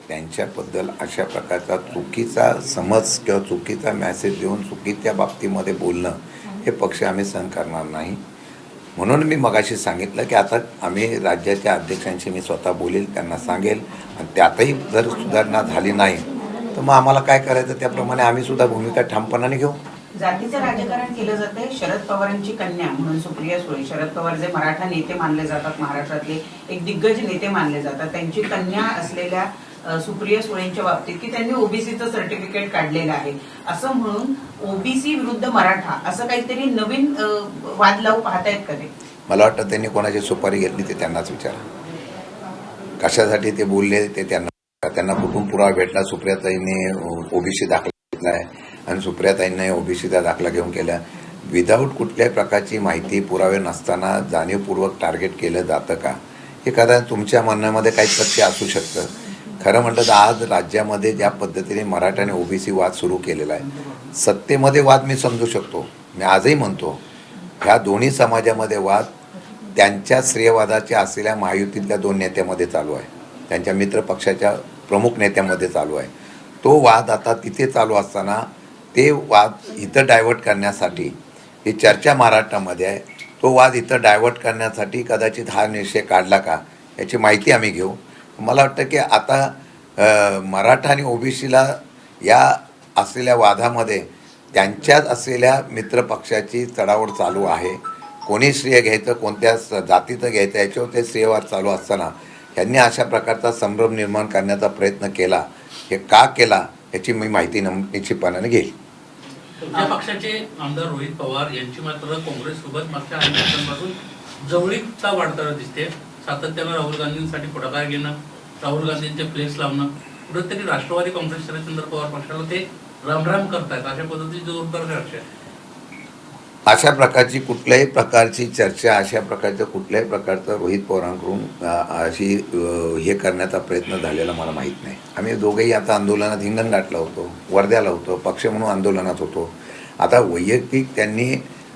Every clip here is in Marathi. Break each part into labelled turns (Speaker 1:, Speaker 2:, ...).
Speaker 1: त्यांच्याबद्दल अशा प्रकारचा चुकीचा समज किंवा चुकीचा मेसेज देऊन चुकीच्या बाबतीमध्ये बोलणं हे पक्ष आम्ही सहन करणार नाही. म्हणून मी मगाशी सांगितलं की आता आम्ही राज्याच्या अध्यक्षांशी मी स्वतः बोलेल, त्यांना सांगेल आणि त्यातही जर सुधारणा झाली नाही तर मग आम्हाला काय करायचं त्याप्रमाणे आम्ही सुद्धा भूमिका ठामपणाने घेऊ.
Speaker 2: जातीचं राजकारण केलं जाते. शरद पवारांची कन्या म्हणून सुप्रिया सुळे, शरद पवार जे मराठा नेते मानले जातात, महाराष्ट्रातले एक दिग्गज नेते मानले जातात, त्यांची कन्या असलेल्या सुप्रिया सुळेंच्या बाबतीत की त्यांनी ओबीसीचं सर्टिफिकेट काढलेलं आहे असं म्हणून ओबीसी विरुद्ध मराठा असं काहीतरी नवीन वाद लावू पाहतायत का ते?
Speaker 1: मला वाटतं त्यांनी कोणाची सुपारी घेतली ते त्यांनाच विचारा. कशासाठी ते बोलले ते त्यांना कुठून पुरावा भेटला. सुप्रियाताईंनी ओबीसी दाखला घेतला आहे आणि सुप्रियाताईंनी ओबीसीचा दाखला घेऊन केला. विदाऊट कुठल्याही प्रकारची माहिती पुरावे नसताना जाणीवपूर्वक टार्गेट केलं जातं का हे कदाचित तुमच्या म्हणण्यामध्ये काही तथ्य असू शकतं. खरं म्हटलं तर आज राज्यामध्ये ज्या पद्धतीने मराठा आणि ओबीसी वाद सुरू केलेला आहे, सत्तेमध्ये वाद मी समजू शकतो. मी आजही म्हणतो ह्या दोन्ही समाजामध्ये वाद त्यांच्या श्रेयवादाच्या असलेल्या महायुतीतल्या दोन नेत्यामध्ये चालू आहे, त्यांच्या मित्र पक्षाच्या प्रमुख नेत्यामध्ये चालू आहे. तो वाद आता तिथे चालू असताना ते वाद इथं डायव्हर्ट करण्यासाठी ही चर्चा महाराष्ट्रामध्ये आहे, तो वाद इथं डायव्हर्ट करण्यासाठी कदाचित हा निश्चय काढला का याची माहिती आम्ही घेऊ. मला वाटतं की आता मराठा आणि ओबीसीला या असलेल्या वादामध्ये त्यांच्यात असलेल्या मित्रपक्षाची चढाओढ चालू आहे. कोणी श्रेय घ्यायचं, कोणत्या जातीचं घ्यायचं याच्यावर ते श्रेयवाद चालू असताना यांनी अशा प्रकारचा संभ्रम निर्माण करण्याचा प्रयत्न केला. हे का केला याची मी माहिती निश्चितपणाने घेईल.
Speaker 3: तुमच्या पक्षाचे आमदार रोहित पवार यांची मात्र काँग्रेससोबत मागच्या अनेक वर्षांपासून जवळीकता वाढताना दिसते. सातत्यानं राहुल गांधींसाठी पुढाकार घेणं, राहुल गांधींचे फ्लेक्स लावणं, कुठेतरी राष्ट्रवादी काँग्रेस शरदचंद्र पवार पक्षाला ते रामराम करतायत. अशा पद्धतीची जोरदार चर्चा आहे.
Speaker 1: अशा प्रकारची कुठल्याही प्रकारची चर्चा, अशा प्रकारचं कुठल्याही प्रकारचं रोहित पवारांकडून अशी हे करण्याचा प्रयत्न झालेला मला माहीत नाही. आम्ही दोघेही आता आंदोलनात हिंगणघाटला होतो, वर्ध्याला होतो, पक्ष म्हणून आंदोलनात होतो. आता वैयक्तिक त्यांनी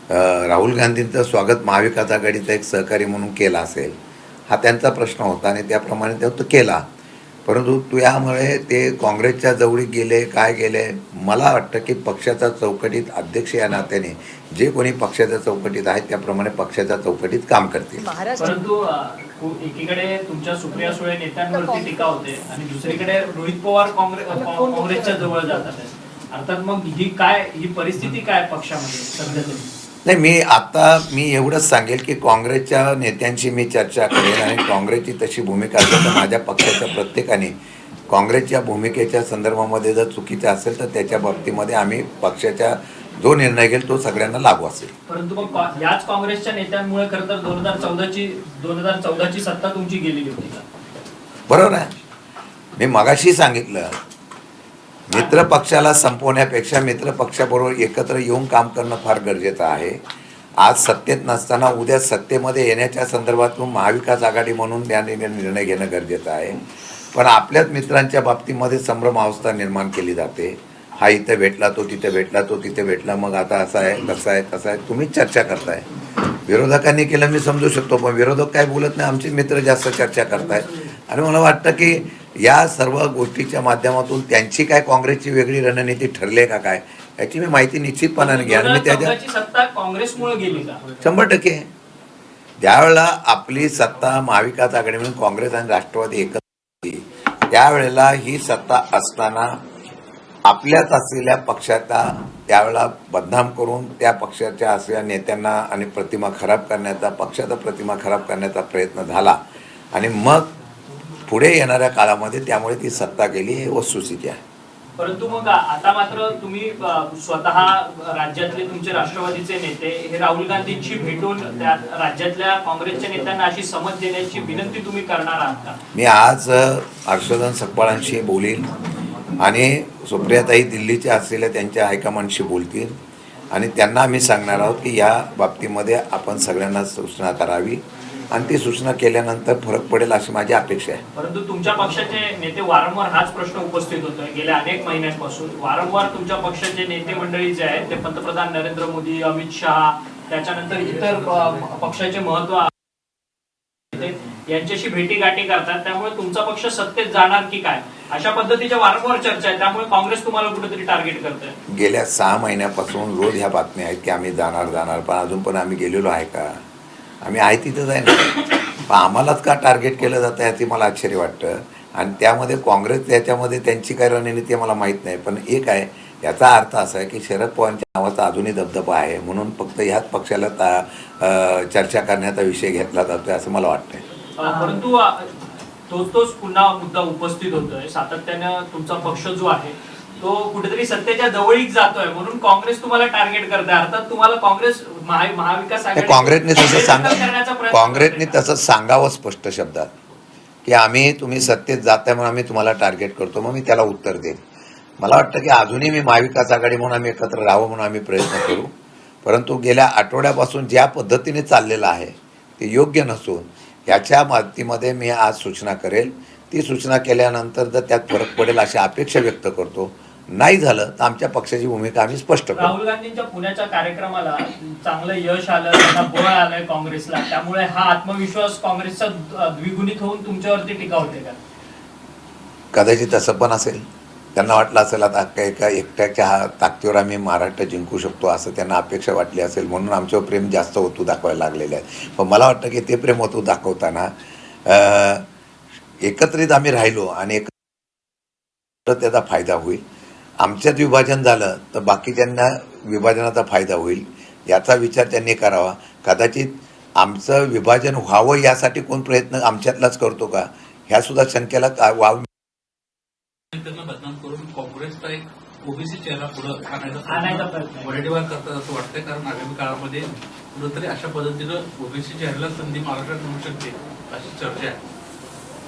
Speaker 1: राहुल गांधींचं स्वागत महाविकास आघाडीचा एक सहकारी म्हणून केला असेल हा त्यांचा प्रश्न होता आणि त्याप्रमाणे तो केला. परंतु त्यामुळे ते काँग्रेसच्या जवळी गेले काय गेले, मला वाटतं की पक्षाच्या चौकटीत अध्यक्ष या नात्याने जे कोणी पक्षाच्या चौकटीत आहेत त्याप्रमाणे पक्षाच्या चौकटीत काम करतील.
Speaker 4: परंतु एकीकडे तुमच्या सुप्रिया सुळे नेत्यांवरती टीका होते आणि दुसरीकडे रोहित पवार काँग्रेसच्या जवळ जातात. अर्थात मग ही परिस्थिती काय पक्षामध्ये सध्या तरी?
Speaker 1: नाही, मी एवढंच सांगेल की काँग्रेसच्या नेत्यांशी मी चर्चा करेन आणि काँग्रेसची तशी भूमिका असेल तर माझ्या पक्षाच्या प्रत्येकाने काँग्रेसच्या भूमिकेच्या संदर्भामध्ये जर चुकीचं असेल तर त्याच्या बाबतीमध्ये आम्ही पक्षाच्या जो निर्णय घेईल तो सगळ्यांना लागू असेल.
Speaker 4: परंतु मग याच काँग्रेसच्या नेत्यांमुळे खरं तर 2014ची सत्ता तुमची गेलेली होती का?
Speaker 1: बरोबर आहे. मी मगाशी सांगितलं मित्र पक्षाला संपवण्यापेक्षा मित्र पक्षाबरोबर एकत्र येऊन काम करणं फार गरजेचं आहे. आज सत्तेत नसताना उद्या सत्तेमध्ये येण्याच्या संदर्भातून महाविकास आघाडी म्हणून त्या निर्णय घेणं गरजेचं आहे. पण आपल्याच मित्रांच्या बाबतीमध्ये संभ्रमावस्था निर्माण केली जाते. हा इथं भेटला, तो तिथे भेटला, तो तिथे भेटला, मग आता असं आहे तसं आहे तसं आहे. तुम्हीच चर्चा करताय. विरोधकांनी केलं मी समजू शकतो, पण विरोधक काय बोलत नाही, आमचे मित्र जास्त चर्चा करतायत. आणि मला वाटतं की या सर्व गोष्टीच्या माध्यमातून त्यांची काय काँग्रेसची वेगळी रणनीती ठरली का काय याची मी माहिती निश्चितपणाने घ्या. मी त्याच्या
Speaker 4: सत्ता काँग्रेसमुळे गेली का?
Speaker 1: 100%. ज्यावेळेला आपली सत्ता महाविकास आघाडी म्हणून काँग्रेस आणि राष्ट्रवादी एकत्र होती त्यावेळेला ही सत्ता असताना आपल्याच असलेल्या पक्षाचा त्यावेळेला बदनाम करून त्या पक्षाच्या असलेल्या नेत्यांना आणि प्रतिमा खराब करण्याचा, पक्षाचा प्रतिमा खराब करण्याचा प्रयत्न झाला आणि मग पुढे येणाऱ्या काळामध्ये त्यामुळे ती सत्ता गेली हे वस्तुस्थिती आहे.
Speaker 4: परंतु मग आता मात्र तुम्ही स्वतः राज्यातले तुमचे राष्ट्रवादीचे नेते हे राहुल गांधींची भेटून त्या राज्यातल्या काँग्रेसच्या नेत्यांना अशी समज देण्याची विनंती तुम्ही करणार आहात का?
Speaker 1: मी आज हर्षवर्धन सकपाळांशी बोलीन आणि सुप्रियाताई दिल्लीच्या असलेल्या त्यांच्या हायकमांडशी बोलतील आणि त्यांना आम्ही सांगणार आहोत की या बाबतीमध्ये आपण सगळ्यांना सूचना करावी आणि ती सूचना केल्यानंतर फरक पडेल अशी माझी अपेक्षा आहे.
Speaker 4: परंतु तुमच्या पक्षाचे नेते वारंवार हाच प्रश्न उपस्थित होतोय गेल्या अनेक महिन्यांपासून. वारंवार तुमच्या पक्षाचे नेते मंडळी जे आहेत ते पंतप्रधान नरेंद्र मोदी, अमित शहा, त्याच्यानंतर इतर पक्षाचे महत्व यांच्याशी भेटीगाठी करतात, त्यामुळे तुमचा पक्ष सत्तेत जाणार की काय, अशा पद्धतीच्या वारंवार चर्चा आहे. त्यामुळे काँग्रेस तुम्हाला कुठेतरी टार्गेट करते.
Speaker 1: गेल्या 6 महिन्यापासून रोज ह्या बातम्या आहेत की आम्ही जाणार, पण अजून पण आम्ही गेलेलो आहे का? आम्ही आहे तिथंच आहे ना. पण आम्हालाच का टार्गेट केलं जातं याची मला आश्चर्य वाटतं. आणि त्यामध्ये काँग्रेस त्याच्यामध्ये त्यांची काय रणनीती मला माहीत नाही. पण एक आहे, याचा अर्थ असा आहे की शरद पवारांच्या नावाचा अजूनही दबदबा आहे, म्हणून फक्त ह्याच पक्षाला चर्चा करण्याचा विषय घेतला जातोय असं मला वाटतंय.
Speaker 4: परंतु तोच पुन्हा मुद्दा उपस्थित होतोय. सातत्यानं तुमचा पक्ष जो आहे तो कुठेतरी सत्तेच्या जवळीक जातोय, म्हणून काँग्रेस तुम्हाला टार्गेट करते. अर्थात तुम्हाला काँग्रेस महाविकास आघाडी
Speaker 1: काँग्रेसने तसं सांगावं स्पष्ट शब्दात की तुम्ही सत्तेत जाताय म्हणून आम्ही तुम्हाला टार्गेट करतो. मग मी त्याला उत्तर देईन. मला वाटतं की अजूनही मी महाविकास आघाडी म्हणून आम्ही एकत्र राहावं म्हणून आम्ही प्रयत्न करू, परंतु गेल्या आठवड्यापासून ज्या पद्धतीने चाललेलं आहे ते योग्य नसून याच्या माध्यमामध्ये मी आज सूचना करेल. ती सूचना केल्यानंतर जर त्यात फरक पडेल अशी अपेक्षा व्यक्त करतो. नाही झालं तर आमच्या पक्षाची भूमिका आम्ही स्पष्ट करू.
Speaker 4: राहुल गांधींच्या पुण्याच्या कार्यक्रमाला चांगलं यश आलं, त्यांना बळ आलंय काँग्रेसला, त्यामुळे हा आत्मविश्वास काँग्रेसचा द्विगुणित होऊन तुमच्यावरती टीका होते का?
Speaker 1: कदाचित असं पण असेल. त्यांना वाटलं असेल आता एका एकट्याच्या ताकदीवर आम्ही महाराष्ट्र जिंकू शकतो असं त्यांना अपेक्षा वाटली असेल, म्हणून आमच्यावर प्रेम जास्त ओतू दाखवायला लागलेले आहे. पण मला वाटतं की ते प्रेम ओतू दाखवताना एकत्रित आम्ही राहिलो आणि एकत्र त्याचा फायदा होईल. आमच्यात विभाजन झालं तर बाकीच्यांना विभाजनाचा फायदा होईल याचा विचार त्यांनी करावा. कदाचित आमचं विभाजन व्हावं यासाठी कोण प्रयत्न आमच्यातलाच करतो का ह्या सुद्धा शंकेला वाव
Speaker 3: त्यांना बदनाम करून काँग्रेसचा एक ओबीसी चेहरा पुढे
Speaker 4: आणायचा प्रयत्न
Speaker 3: वडेट्टीवार करतात असं वाटतंय. कारण आगामी काळामध्ये कुठंतरी अशा पद्धतीनं ओबीसी चेहऱ्याला संधी महाराष्ट्रात मिळू शकते अशी चर्चा आहे.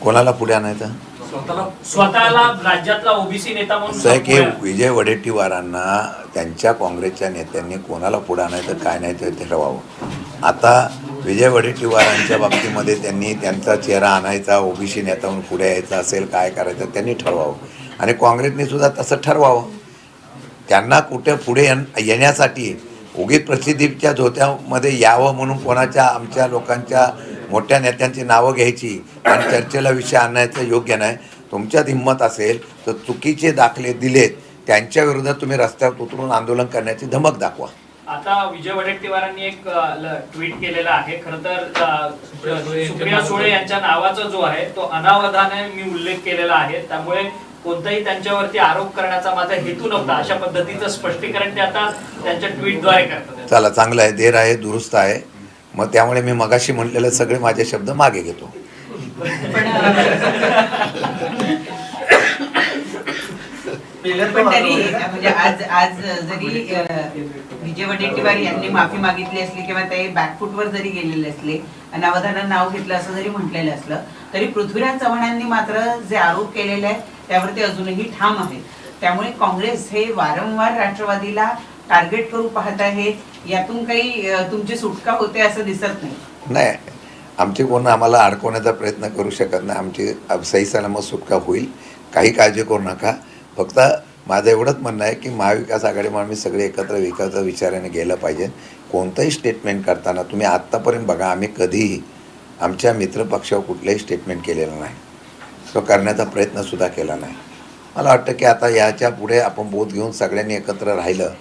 Speaker 1: कोणाला पुढे आणायचं?
Speaker 4: स्वतःला राज्यातला ओबीसी नेता म्हणून
Speaker 1: असं आहे की विजय वडेट्टीवारांना त्यांच्या काँग्रेसच्या नेत्यांनी कोणाला पुढे आणायचं काय नाही ते ठरवावं. आता विजय वडेट्टीवारांच्या बाबतीमध्ये त्यांनी त्यांचा चेहरा आणायचा, ओबीसी नेता म्हणून पुढे यायचा असेल काय करायचं त्यांनी ठरवावं. आणि काँग्रेसने सुद्धा तसं ठरवावं. त्यांना कुठे पुढे येण्यासाठी उगीच प्रसिद्धीच्या झोत्यामध्ये यावं म्हणून कोणाच्या आमच्या लोकांच्या मोठ्या नेत्यांची नावं घ्यायची आणि चर्चेला विषय आणायचं योग्य नाही. तुमच्यात हिंमत असेल तर चुकीचे दाखले दिलेत त्यांच्या विरोधात तुम्ही रस्त्यावर उतरून आंदोलन करण्याची धमक दाखवा.
Speaker 4: आता विजय वडेट्टीवारांनी एक ट्विट केलेला आहे. खरं तर सुप्रिया सुळे यांच्या नावाचा जो आहे तो अनावधाने मी उल्लेख केलेला आहे, त्यामुळे कोणताही त्यांच्यावरती आरोप करण्याचा माझा हेतू नव्हता, अशा पद्धतीचं स्पष्टीकरण ते आता त्यांच्या ट्विटद्वारे करतात.
Speaker 1: चला चांगलं आहे, देर आहे दुरुस्त आहे. मग त्यामुळे मी मगाशी म्हटलेले सगळे माझे शब्द मागे घेतो.
Speaker 2: पण तरी म्हणजे आज जरी विजय वडेट्टीवार यांनी माफी मागितली असली किंवा ते बॅकफुटवर जरी गेलेले असले, अनावधानानं नाव घेतलं असं जरी म्हटलेलं असलं, तरी पृथ्वीराज चव्हाणांनी मात्र जे आरोप केलेले आहेत त्यावर ते अजूनही ठाम आहेत. त्यामुळे काँग्रेस हे वारंवार राष्ट्रवादीला टार्गेट करू पाहत आहे. यातून काही तुमची सुटका होते असं दिसत नाही.
Speaker 1: नाही, आमची कोण आम्हाला अडकवण्याचा प्रयत्न करू शकत नाही. आमची सही सलामत सुटका होईल, काही काळजी करू नका. फक्त माझं एवढंच म्हणणं आहे की महाविकास आघाडीमुळे आम्ही सगळे एकत्र विचाराने गेलं पाहिजे. कोणतंही स्टेटमेंट करताना तुम्ही आत्तापर्यंत बघा, आम्ही कधीही आमच्या मित्रपक्षावर कुठलंही स्टेटमेंट केलेलं नाही, तो करण्याचा प्रयत्नसुद्धा केला नाही. मला वाटतं की आता याच्या पुढे आपण बोध घेऊन सगळ्यांनी एकत्र राहिलं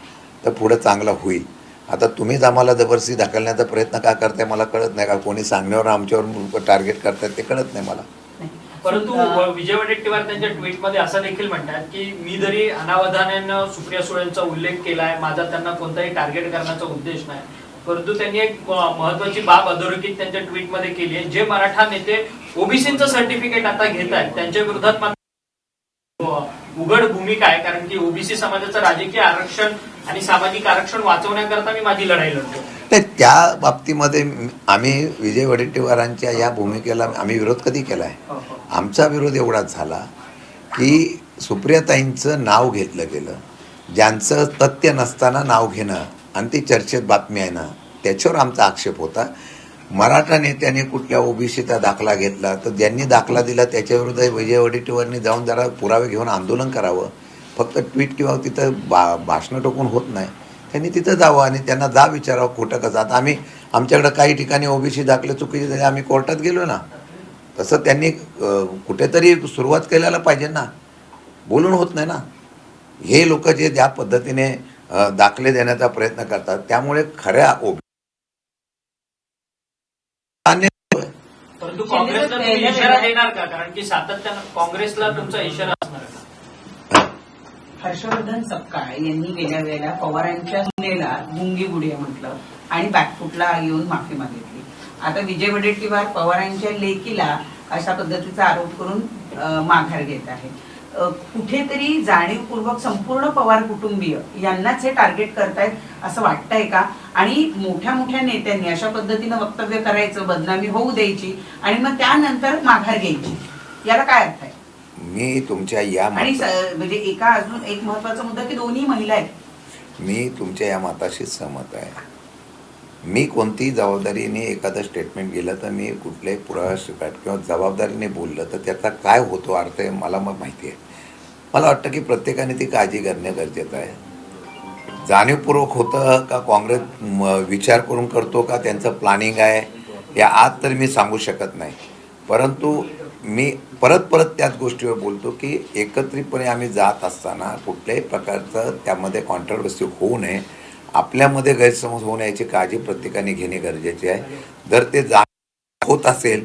Speaker 1: तर पुढे चांगलं होईल. आता तुम्हीच आम्हाला जबरदस्ती ढकलण्याचा प्रयत्न का करताय मला कळत नाही. का कोणी सांगण्यावर आमच्यावर टार्गेट करतायत ते कळत नाही मला.
Speaker 4: परंतु विजय वडेट्टीवार त्यांच्या ट्विटमध्ये असं देखील म्हणतात की मी जरी अनावधानानं सुप्रिया सुळेंचा उल्लेख केलाय, माझा त्यांना कोणताही टार्गेट करण्याचा उद्देश नाही, परंतु त्यांनी एक महत्वाची बाब अधोरेखित त्यांच्या ट्विटमध्ये केली आहे. जे मराठा नेते ओबीसीचं सर्टिफिकेट आता घेत आहेत त्यांच्या विरोधात उघड भूमिका आहे, कारण की ओबीसी समाजाचं राजकीय आरक्षण आणि सामाजिक आरक्षण वाचवण्याकरता मी माझी लढाई लढतो.
Speaker 1: नाही, त्या बाबतीमध्ये आम्ही विजय वडेट्टीवारांच्या या भूमिकेला आम्ही विरोध कधी केला आहे? आमचा विरोध एवढाच झाला की सुप्रियाताईंचं नाव घेतलं गेलं, ज्यांचं तथ्य नसताना नाव घेणं आणि ती चर्चेत बातमी आहे ना, त्याच्यावर आमचा आक्षेप होता. मराठा नेत्यांनी कुठल्या ओबीसीचा दाखला घेतला तर ज्यांनी दाखला दिला त्याच्याविरुद्ध विजय वडेट्टीवारांनी जाऊन जरा पुरावे घेऊन आंदोलन करावं. फक्त ट्विट किंवा तिथं भाषणं टोकून होत नाही. त्यांनी तिथं जावं आणि त्यांना जा विचारावं खोटं कसं. आता आमच्याकडं काही ठिकाणी ओबीसी दाखले चुकीचे झाले, आम्ही कोर्टात गेलो ना, तसं त्यांनी कुठेतरी सुरुवात करायला पाहिजे ना. बोलून होत नाही ना. हे लोक जे ज्या पद्धतीने दाखले देण्याचा प्रयत्न करतात त्यामुळे खऱ्या
Speaker 4: परंतु काँग्रेसला तुम्ही इशारा देणार का? कारण की सातत्यानं काँग्रेसला तुमचा इशारा असणार का?
Speaker 2: हर्षवर्धन सपकाळ यांनी गेल्या वेळेला पवारांच्या सुनेला गुंगी गुडिया म्हटलं आणि बॅकफुटला येऊन माफी मागितली. आता विजय वडेट्टीवार पवारांच्या लेकीला अशा पद्धतीचा आरोप करून माघार घेत आहे. कुठेतरी जाणीवपूर्वक संपूर्ण पवार कुटुंबीय यांनाच हे टार्गेट करतायत असं वाटतंय का? आणि मोठ्या मोठ्या नेत्यांनी अशा पद्धतीनं वक्तव्य करायचं, बदनामी होऊ द्यायची आणि मग त्यानंतर माघार घ्यायची, याला काय अर्थ आहे?
Speaker 1: मी तुमच्या या
Speaker 2: आणि म्हणजे एका अजून एक महत्वाचा मुद्दा की दोन्ही महिला आहेत.
Speaker 1: मी तुमच्या या मताशी सहमत आहे. मी कोणतीही जबाबदारीने एखादं स्टेटमेंट गेलं तर मी कुठल्याही पुराव्यासकट किंवा जबाबदारीने बोललं तर त्याचा काय होतो अर्थ आहे मला मग माहिती आहे. मला वाटतं की प्रत्येकाने ती काळजी करणं गरजेचं आहे. जाणीवपूर्वक होतं का काँग्रेस विचार करून करतो का त्यांचं प्लॅनिंग आहे या आज तर मी सांगू शकत नाही. परंतु मी परत त्याच गोष्टीवर बोलतो की एकत्रितपणे आम्ही जात असताना कुठल्याही प्रकारचं त्यामध्ये कॉन्ट्रोवर्सी होऊ नये. आपल्यामध्ये गैरसमज होण्याची काळजी प्रत्येकाने घेणे गरजेचे आहे. जर ते होत असेल